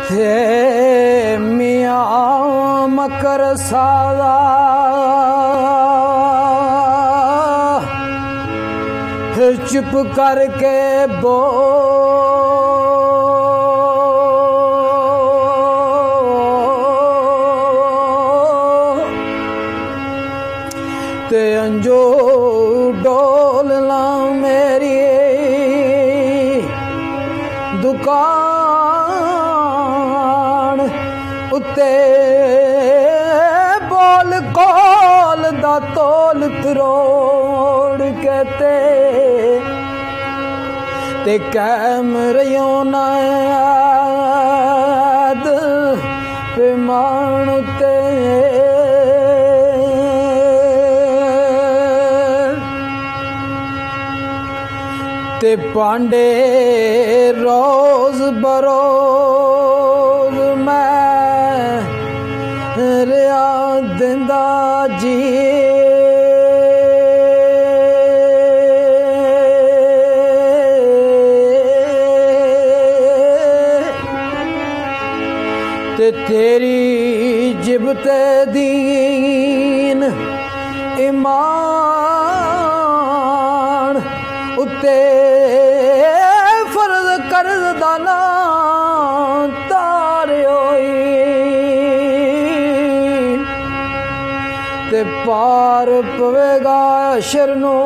थे मियाँ मकर सादा चुप करके ते अंजो डोलना मेरी दुकान उत्ते बोल कोल दा तोल तरोड़ कहते ते कैमरियों नाद पैमान उत्ते ते पांडे रोज बरोज मैं रिया दिंदा जी ते तेरी जिबते दीन ईमान उत्ते फर्ज कर्ज दाना तार होई ते पार पवेगा शरणों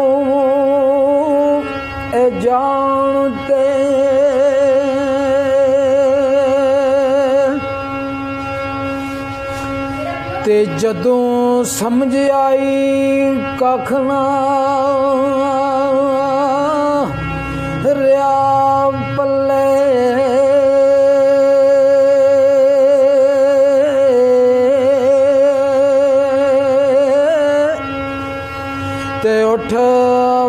ए जानते ते जदों समझ आई कखना रिया पल्ले ते उठ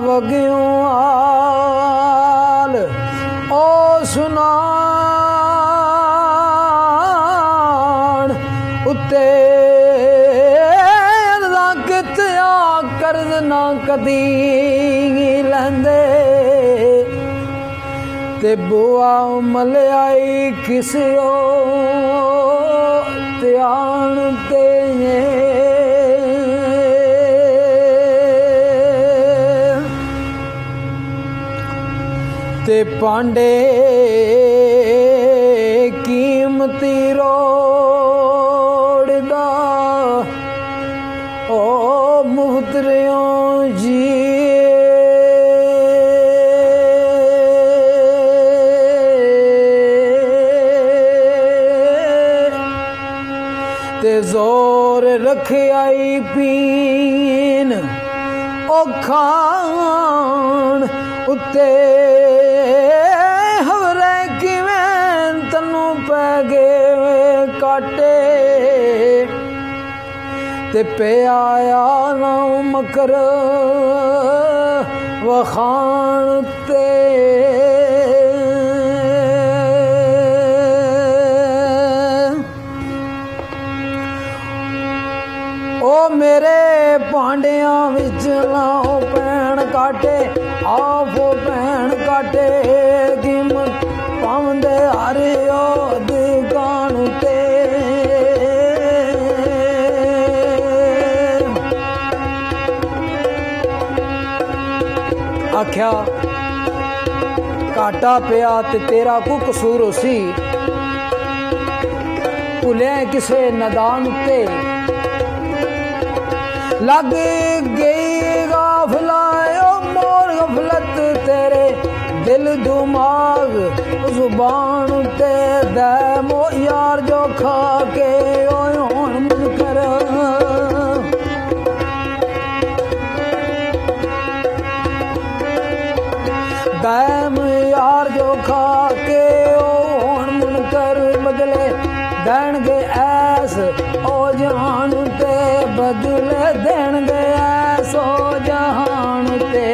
वगियों आल ओ सुनान उत्ते कित्या कर्ज ना कदी लैंदे ते बुआ मलियाई किसी ध्यान ते ते पांडे कीमती रोड़दा ओ मुहतरियों जी ते जोर रख आई पीन ओ खान उत्ते हवरे किवें तनु पै गए काटे ते पे आया ना मकर वखान ते ओ मेरे पांडिया विच लाओ पैण काटे आपो पैण काटे कीमत पावंदे हरे ओ दुकान ते आख्या घाटा पिया ते तेरा को कसूर होसी भुलिया किसे नदान उत्ते लग गई गाफलायो मोर गफलत तेरे दिल दिमाग जुबान ते दे मो यार जो खा के होन मन कर दैम यार जो खा के होन मन कर बदले देणगे ऐस ओ जहान ते बदले देणगे ऐस ओ जहान ते